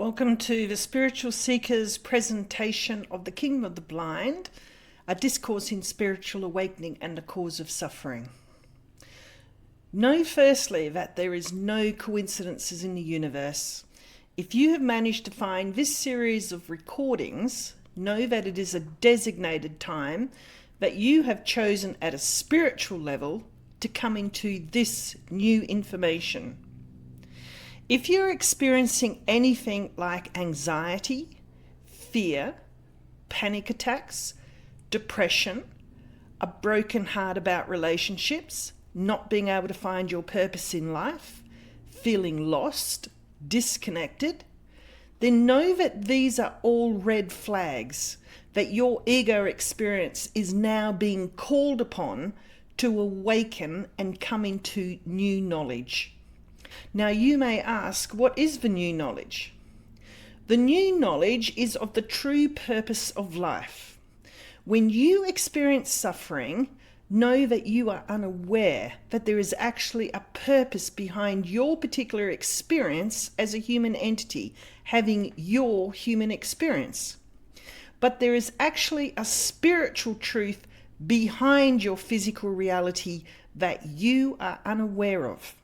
Welcome to the Spiritual Seeker's presentation of The Kingdom of the Blind, a discourse in spiritual awakening and the cause of suffering. Know firstly that there is no coincidences in the universe. If you have managed to find this series of recordings, know that it is a designated time that you have chosen at a spiritual level to come into this new information. If you're experiencing anything like anxiety, fear, panic attacks, depression, a broken heart about relationships, not being able to find your purpose in life, feeling lost, disconnected, then know that these are all red flags, that your ego experience is now being called upon to awaken and come into new knowledge. Now you may ask, what is the new knowledge? The new knowledge is of the true purpose of life. When you experience suffering, know that you are unaware that there is actually a purpose behind your particular experience as a human entity, having your human experience. But there is actually a spiritual truth behind your physical reality that you are unaware of.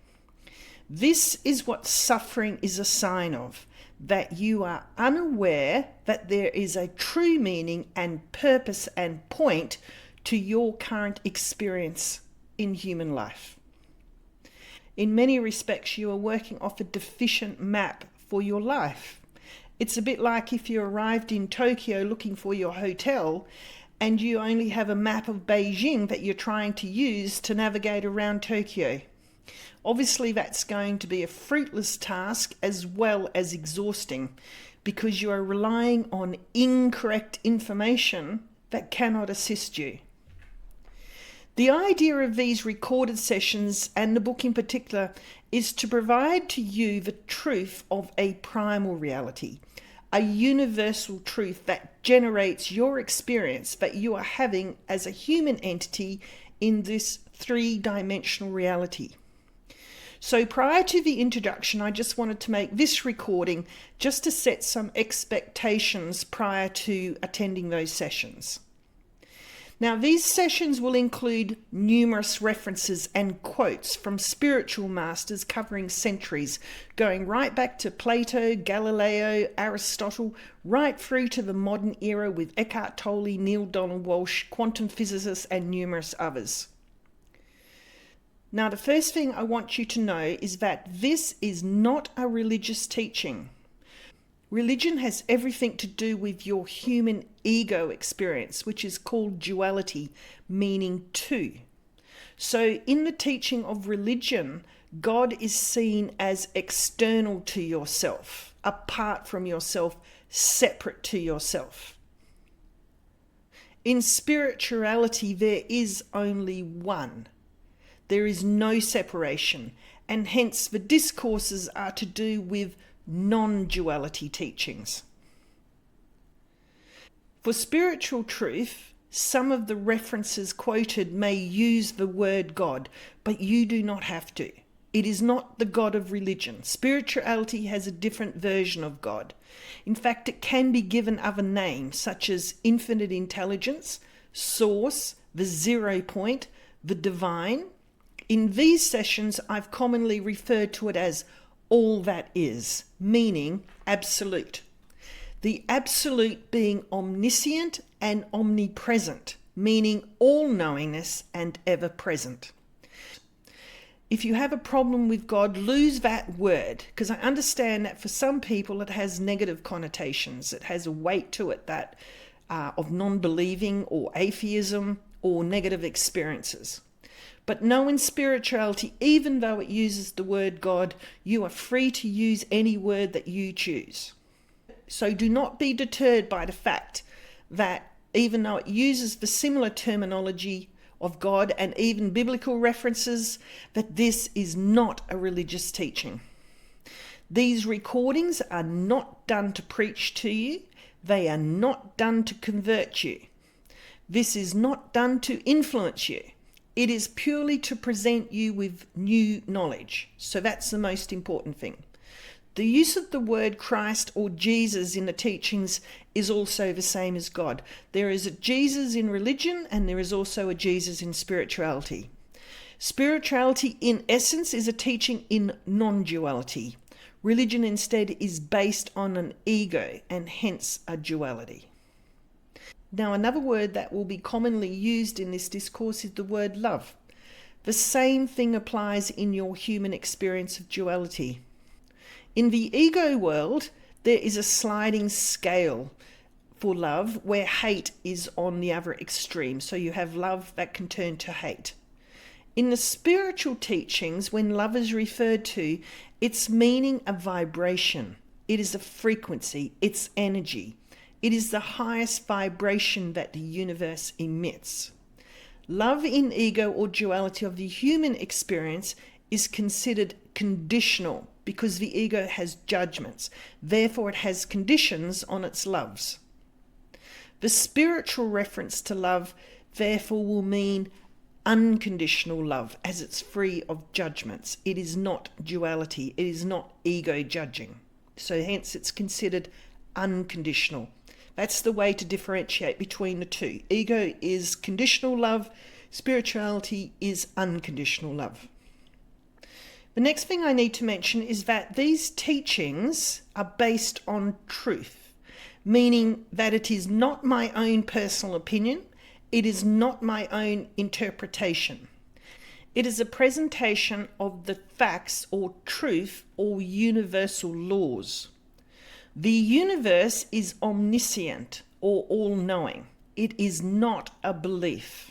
This is what suffering is a sign of, that you are unaware that there is a true meaning and purpose and point to your current experience in human life. In many respects, you are working off a deficient map for your life. It's a bit like if you arrived in Tokyo looking for your hotel and you only have a map of Beijing that you're trying to use to navigate around Tokyo. Obviously, that's going to be a fruitless task as well as exhausting, because you are relying on incorrect information that cannot assist you. The idea of these recorded sessions, and the book in particular, is to provide to you the truth of a primal reality, a universal truth that generates your experience that you are having as a human entity in this three-dimensional reality. So prior to the introduction, I just wanted to make this recording just to set some expectations prior to attending those sessions. Now, these sessions will include numerous references and quotes from spiritual masters covering centuries, going right back to Plato, Galileo, Aristotle, right through to the modern era with Eckhart Tolle, Neil Donald Walsh, quantum physicists, and numerous others. Now, the first thing I want you to know is that this is not a religious teaching. Religion has everything to do with your human ego experience, which is called duality, meaning two. So in the teaching of religion, God is seen as external to yourself, apart from yourself, separate to yourself. In spirituality, there is only one. There is no separation, and hence the discourses are to do with non-duality teachings. For spiritual truth, some of the references quoted may use the word God, but you do not have to. It is not the God of religion. Spirituality has a different version of God. In fact, it can be given other names, such as infinite intelligence, source, the 0 point, the divine. In these sessions, I've commonly referred to it as all that is, meaning absolute. The absolute being omniscient and omnipresent, meaning all-knowingness and ever-present. If you have a problem with God, lose that word, because I understand that for some people it has negative connotations. It has a weight to it that of non-believing or atheism or negative experiences. But know in spirituality, even though it uses the word God, you are free to use any word that you choose. So do not be deterred by the fact that even though it uses the similar terminology of God and even biblical references, that this is not a religious teaching. These recordings are not done to preach to you. They are not done to convert you. This is not done to influence you. It is purely to present you with new knowledge. So that's the most important thing. The use of the word Christ or Jesus in the teachings is also the same as God. There is a Jesus in religion and there is also a Jesus in spirituality. Spirituality in essence is a teaching in non-duality. Religion instead is based on an ego and hence a duality. Now, another word that will be commonly used in this discourse is the word love. The same thing applies in your human experience of duality. In the ego world, there is a sliding scale for love where hate is on the other extreme. So you have love that can turn to hate. In the spiritual teachings, when love is referred to, it's meaning a vibration. It is a frequency. It's energy. It is the highest vibration that the universe emits. Love in ego or duality of the human experience is considered conditional because the ego has judgments. Therefore, it has conditions on its loves. The spiritual reference to love, therefore, will mean unconditional love as it's free of judgments. It is not duality. It is not ego judging. So hence it's considered unconditional. That's the way to differentiate between the two. Ego is conditional love. Spirituality is unconditional love. The next thing I need to mention is that these teachings are based on truth, meaning that it is not my own personal opinion. It is not my own interpretation. It is a presentation of the facts or truth or universal laws. The universe is omniscient or all-knowing. It is not a belief.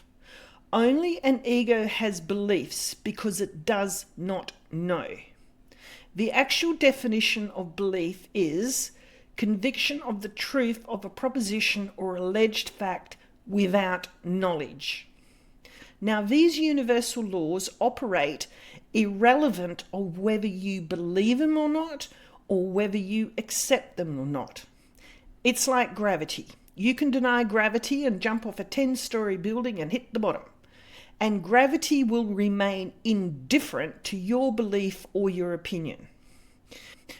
Only an ego has beliefs because it does not know. The actual definition of belief is conviction of the truth of a proposition or alleged fact without knowledge. Now, these universal laws operate irrelevant of whether you believe them or not, or whether you accept them or not. It's like gravity. You can deny gravity and jump off a 10-story building and hit the bottom. And gravity will remain indifferent to your belief or your opinion.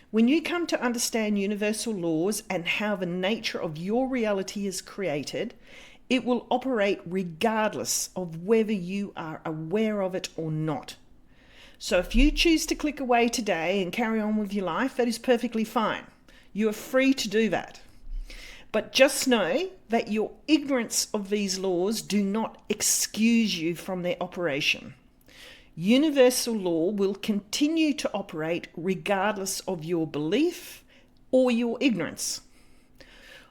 When you come to understand universal laws and how the nature of your reality is created, it will operate regardless of whether you are aware of it or not. So if you choose to click away today and carry on with your life, that is perfectly fine. You are free to do that. But just know that your ignorance of these laws do not excuse you from their operation. Universal law will continue to operate regardless of your belief or your ignorance.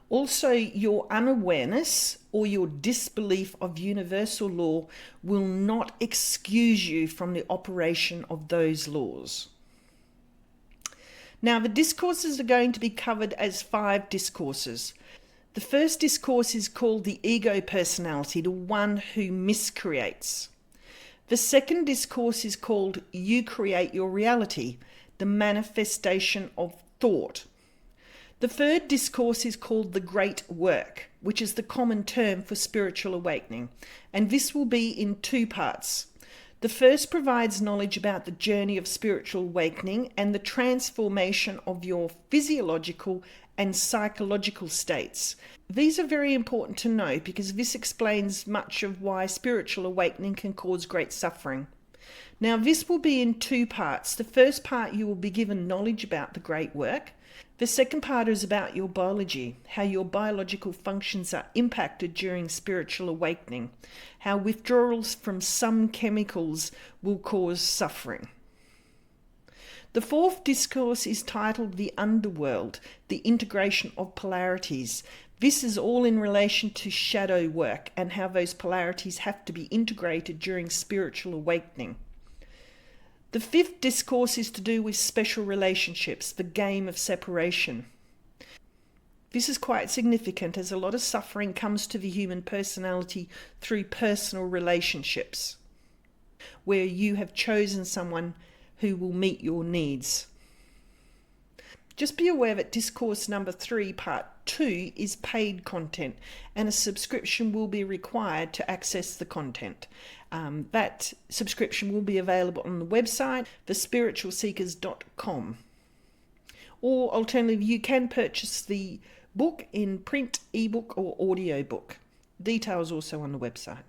Also, your unawareness or your disbelief of universal law will not excuse you from the operation of those laws. Now, the discourses are going to be covered as 5 discourses. The first discourse is called the ego personality, the one who miscreates. The second discourse is called You Create Your Reality, the manifestation of thought. The third discourse is called the Great Work, which is the common term for spiritual awakening, and this will be in 2 parts. The first provides knowledge about the journey of spiritual awakening and the transformation of your physiological and psychological states. These are very important to know because this explains much of why spiritual awakening can cause great suffering. Now, this will be in 2 parts. The first part, you will be given knowledge about the Great Work. The second part is about your biology, how your biological functions are impacted during spiritual awakening, how withdrawals from some chemicals will cause suffering. The fourth discourse is titled The Underworld, the Integration of Polarities. This is all in relation to shadow work and how those polarities have to be integrated during spiritual awakening. The fifth discourse is to do with special relationships, the game of separation. This is quite significant as a lot of suffering comes to the human personality through personal relationships, where you have chosen someone who will meet your needs. Just be aware that discourse number 3, part 2, is paid content, and a subscription will be required to access the content. That subscription will be available on the website, thespiritualseekers.com. or alternatively, you can purchase the book in print, ebook, or audiobook. Details also on the website.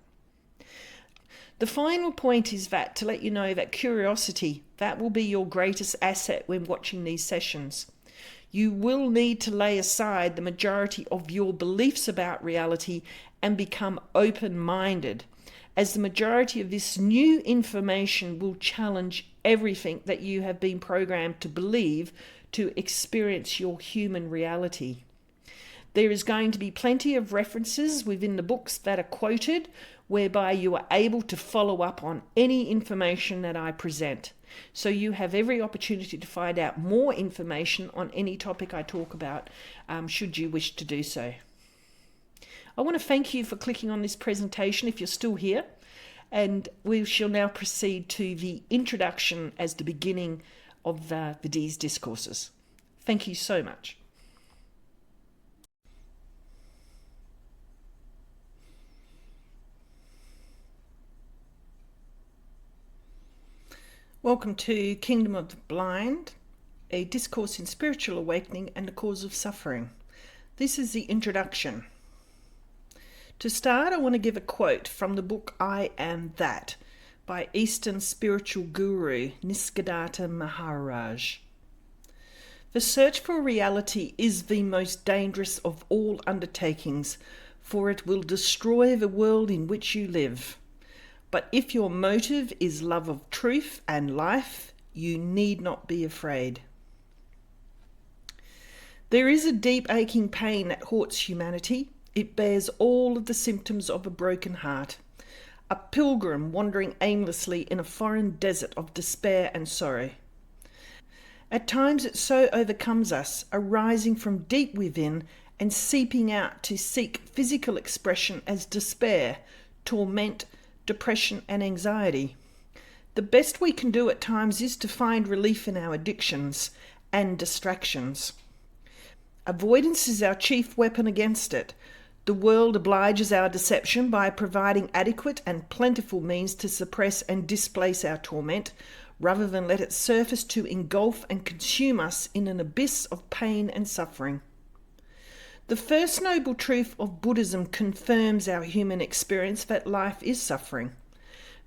The final point is that to let you know that curiosity, that will be your greatest asset when watching these sessions. You will need to lay aside the majority of your beliefs about reality and become open-minded, as the majority of this new information will challenge everything that you have been programmed to believe to experience your human reality. There is going to be plenty of references within the books that are quoted, whereby you are able to follow up on any information that I present. So you have every opportunity to find out more information on any topic I talk about, should you wish to do so. I want to thank you for clicking on this presentation if you're still here, and we shall now proceed to the introduction as the beginning of these discourses. Thank you so much. Welcome to Kingdom of the Blind, a discourse in spiritual awakening and the cause of suffering. This is the introduction. To start, I want to give a quote from the book I Am That by Eastern spiritual guru Nisargadatta Maharaj. The search for reality is the most dangerous of all undertakings, for it will destroy the world in which you live. But if your motive is love of truth and life, you need not be afraid. There is a deep aching pain that haunts humanity. It bears all of the symptoms of a broken heart. A pilgrim wandering aimlessly in a foreign desert of despair and sorrow. At times it so overcomes us, arising from deep within and seeping out to seek physical expression as despair, torment, depression and anxiety. The best we can do at times is to find relief in our addictions and distractions. Avoidance is our chief weapon against it. The world obliges our deception by providing adequate and plentiful means to suppress and displace our torment, rather than let it surface to engulf and consume us in an abyss of pain and suffering. The first noble truth of Buddhism confirms our human experience that life is suffering.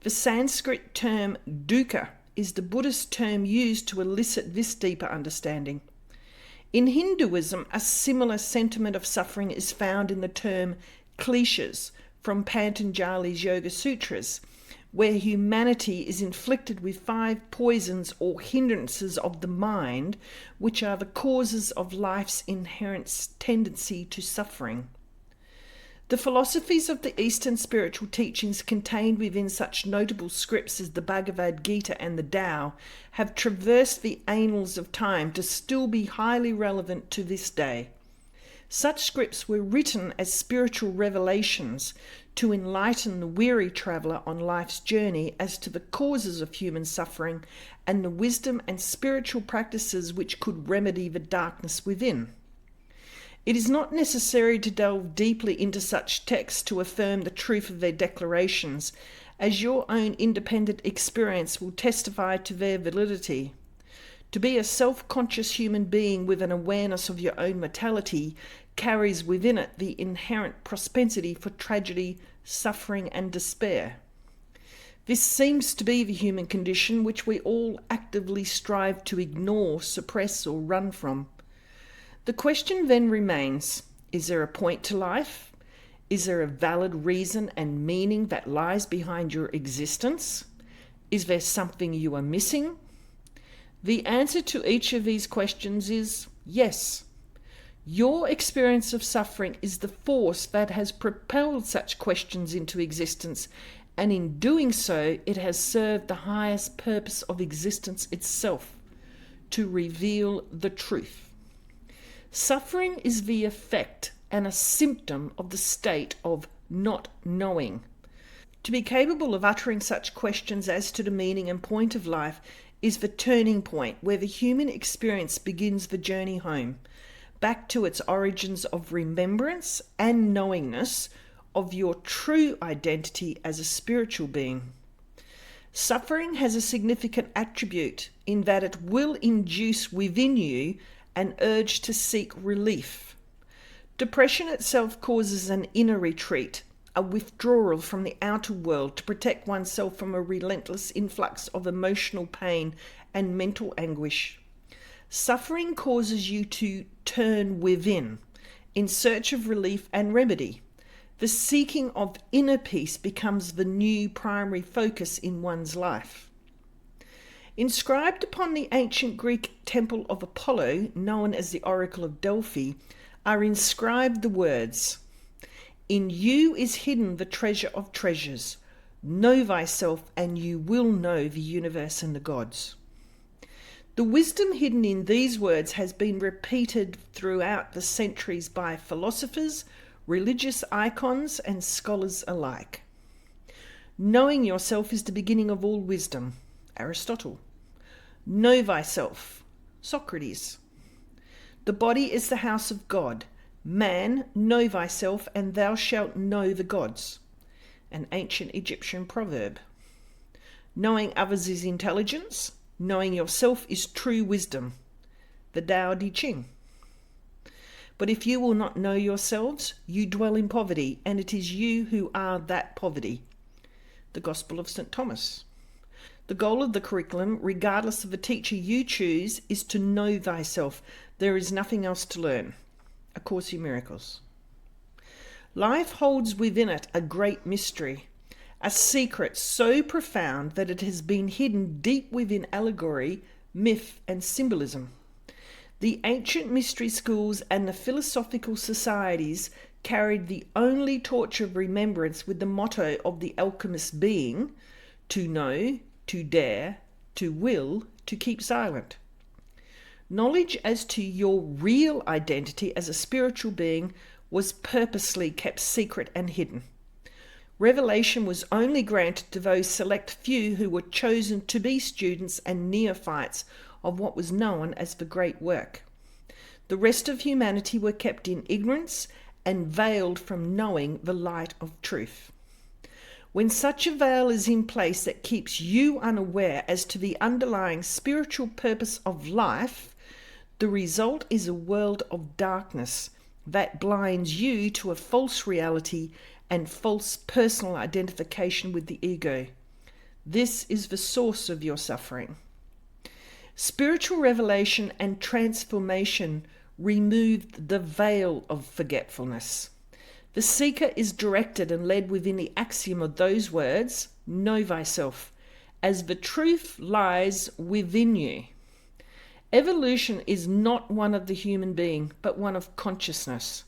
The Sanskrit term dukkha is the Buddhist term used to elicit this deeper understanding. In Hinduism, a similar sentiment of suffering is found in the term kleshas from Patanjali's Yoga Sutras, where humanity is inflicted with 5 poisons or hindrances of the mind, which are the causes of life's inherent tendency to suffering. The philosophies of the Eastern spiritual teachings contained within such notable scripts as the Bhagavad Gita and the Tao have traversed the annals of time to still be highly relevant to this day. Such scripts were written as spiritual revelations to enlighten the weary traveller on life's journey as to the causes of human suffering and the wisdom and spiritual practices which could remedy the darkness within. It is not necessary to delve deeply into such texts to affirm the truth of their declarations, as your own independent experience will testify to their validity. To be a self-conscious human being with an awareness of your own mortality carries within it the inherent propensity for tragedy, suffering, and despair. This seems to be the human condition which we all actively strive to ignore, suppress, or run from. The question then remains, is there a point to life? Is there a valid reason and meaning that lies behind your existence? Is there something you are missing? The answer to each of these questions is yes. Your experience of suffering is the force that has propelled such questions into existence, and in doing so, it has served the highest purpose of existence itself, to reveal the truth. Suffering is the effect and a symptom of the state of not knowing. To be capable of uttering such questions as to the meaning and point of life is the turning point where the human experience begins the journey home, back to its origins of remembrance and knowingness of your true identity as a spiritual being. Suffering has a significant attribute in that it will induce within you an urge to seek relief. Depression itself causes an inner retreat, a withdrawal from the outer world to protect oneself from a relentless influx of emotional pain and mental anguish. Suffering causes you to turn within, in search of relief and remedy. The seeking of inner peace becomes the new primary focus in one's life. Inscribed upon the ancient Greek temple of Apollo, known as the Oracle of Delphi, are inscribed the words, "In you is hidden the treasure of treasures. Know thyself, and you will know the universe and the gods." The wisdom hidden in these words has been repeated throughout the centuries by philosophers, religious icons, and scholars alike. Knowing yourself is the beginning of all wisdom, Aristotle. Know thyself, Socrates. The body is the house of God. Man, know thyself, and thou shalt know the gods, an ancient Egyptian proverb. Knowing others is intelligence. Knowing yourself is true wisdom, the Tao Te Ching. But if you will not know yourselves, you dwell in poverty, and it is you who are that poverty, the Gospel of St. Thomas. The goal of the curriculum, regardless of the teacher you choose, is to know thyself. There is nothing else to learn. A Course in Miracles. Life holds within it a great mystery, a secret so profound that it has been hidden deep within allegory, myth, and symbolism. The ancient mystery schools and the philosophical societies carried the only torch of remembrance with the motto of the alchemist being, to know, to dare, to will, to keep silent. Knowledge as to your real identity as a spiritual being was purposely kept secret and hidden. Revelation was only granted to those select few who were chosen to be students and neophytes of what was known as the Great Work. The rest of humanity were kept in ignorance and veiled from knowing the light of truth. When such a veil is in place that keeps you unaware as to the underlying spiritual purpose of life, the result is a world of darkness that blinds you to a false reality and false personal identification with the ego. This is the source of your suffering. Spiritual revelation and transformation removed the veil of forgetfulness. The seeker is directed and led within the axiom of those words, know thyself, as the truth lies within you. Evolution is not one of the human being, but one of consciousness.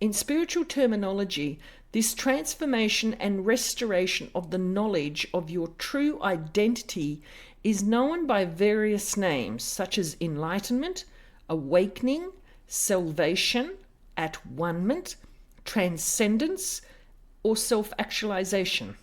In spiritual terminology, this transformation and restoration of the knowledge of your true identity is known by various names, such as enlightenment, awakening, salvation, at-one-ment, transcendence, or self-actualization.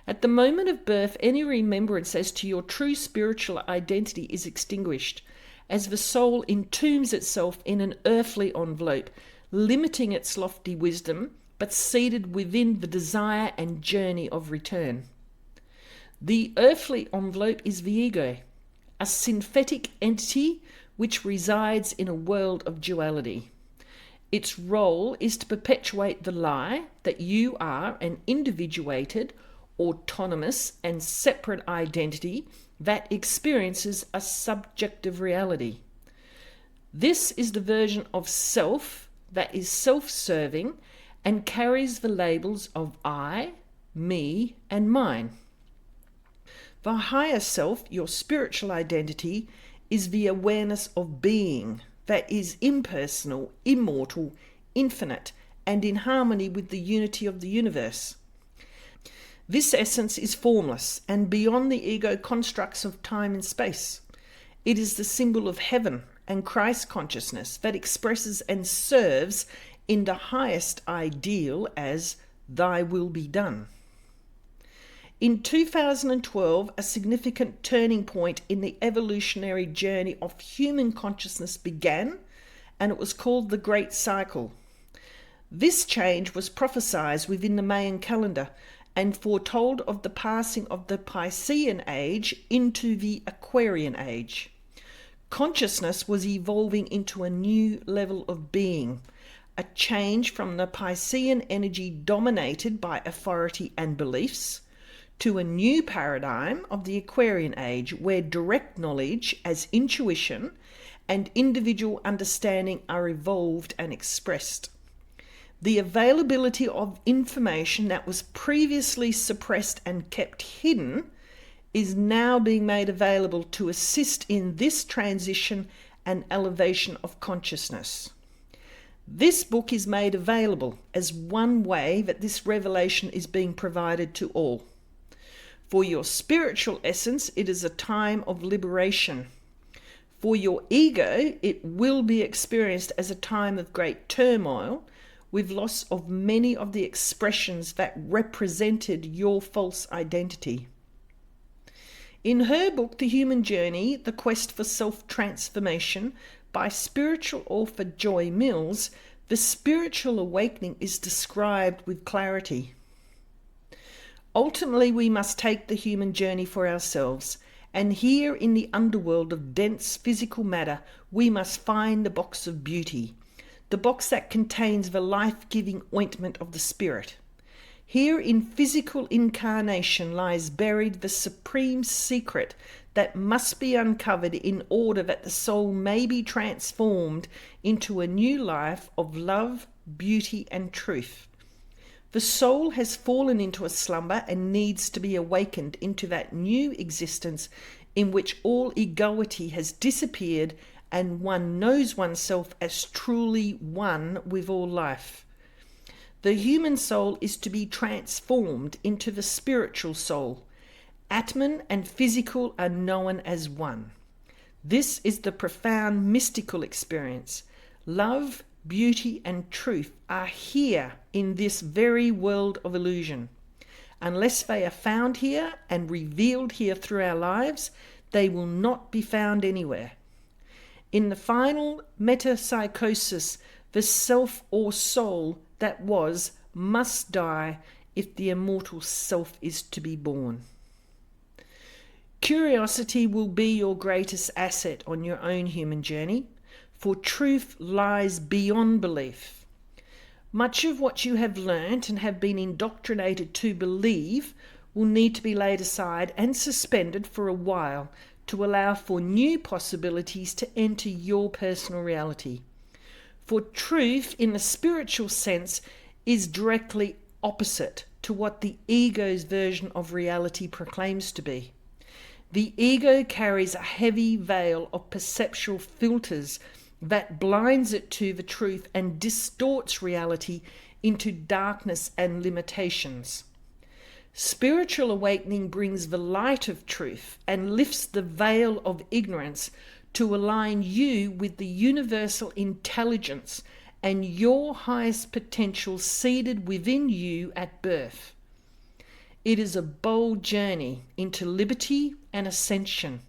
At the moment of birth, any remembrance as to your true spiritual identity is extinguished, as the soul entombs itself in an earthly envelope, limiting its lofty wisdom, but seated within the desire and journey of return. The earthly envelope is the ego, a synthetic entity which resides in a world of duality. Its role is to perpetuate the lie that you are an individuated, autonomous, and separate identity that experiences a subjective reality. This is the version of self that is self-serving and carries the labels of I, me, and mine. The higher self, your spiritual identity, is the awareness of being that is impersonal, immortal, infinite, and in harmony with the unity of the universe. This essence is formless and beyond the ego constructs of time and space. It is the symbol of heaven and Christ consciousness that expresses and serves in the highest ideal as thy will be done. In 2012, a significant turning point in the evolutionary journey of human consciousness began, and it was called the Great Cycle. This change was prophesied within the Mayan calendar and foretold of the passing of the Piscean age into the Aquarian age. Consciousness was evolving into a new level of being, a change from the Piscean energy dominated by authority and beliefs to a new paradigm of the Aquarian age where direct knowledge as intuition and individual understanding are evolved and expressed. The availability of information that was previously suppressed and kept hidden is now being made available to assist in this transition and elevation of consciousness. This book is made available as one way that this revelation is being provided to all. For your spiritual essence, it is a time of liberation. For your ego, it will be experienced as a time of great turmoil, with loss of many of the expressions that represented your false identity. In her book, The Human Journey, The Quest for Self-Transformation, by spiritual author Joy Mills, the spiritual awakening is described with clarity. Ultimately, we must take the human journey for ourselves, and here in the underworld of dense physical matter, we must find the box of beauty, the box that contains the life-giving ointment of the spirit. Here in physical incarnation lies buried the supreme secret that must be uncovered in order that the soul may be transformed into a new life of love, beauty, and truth. The soul has fallen into a slumber and needs to be awakened into that new existence in which all egoity has disappeared and one knows oneself as truly one with all life. The human soul is to be transformed into the spiritual soul. Atman and physical are known as one. This is the profound mystical experience. Love, beauty, and truth are here in this very world of illusion. Unless they are found here and revealed here through our lives, they will not be found anywhere. In the final metempsychosis, the self or soul that was must die if the immortal self is to be born. Curiosity will be your greatest asset on your own human journey, for truth lies beyond belief. Much of what you have learnt and have been indoctrinated to believe will need to be laid aside and suspended for a while to allow for new possibilities to enter your personal reality. For truth, in the spiritual sense, is directly opposite to what the ego's version of reality proclaims to be. The ego carries a heavy veil of perceptual filters that blinds it to the truth and distorts reality into darkness and limitations. Spiritual awakening brings the light of truth and lifts the veil of ignorance to align you with the universal intelligence and your highest potential seated within you at birth. It is a bold journey into liberty and ascension,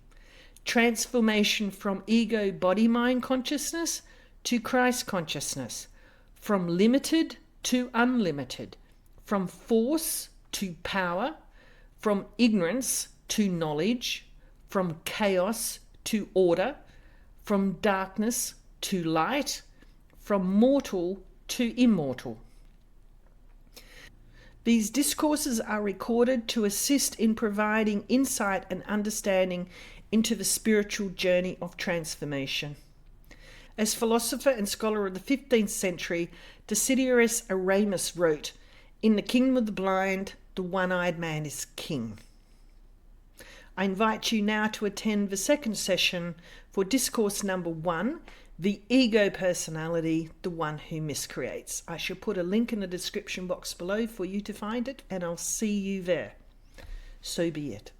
transformation from ego body-mind consciousness to Christ consciousness, from limited to unlimited, from force to power, from ignorance to knowledge, from chaos to order, from darkness to light, from mortal to immortal. These discourses are recorded to assist in providing insight and understanding into the spiritual journey of transformation. As philosopher and scholar of the 15th century, Desiderius Aramus wrote, "In the kingdom of the blind, the one-eyed man is king." I invite you now to attend the second session for discourse number 1, the ego personality, the one who miscreates. I shall put a link in the description box below for you to find it, and I'll see you there. So be it.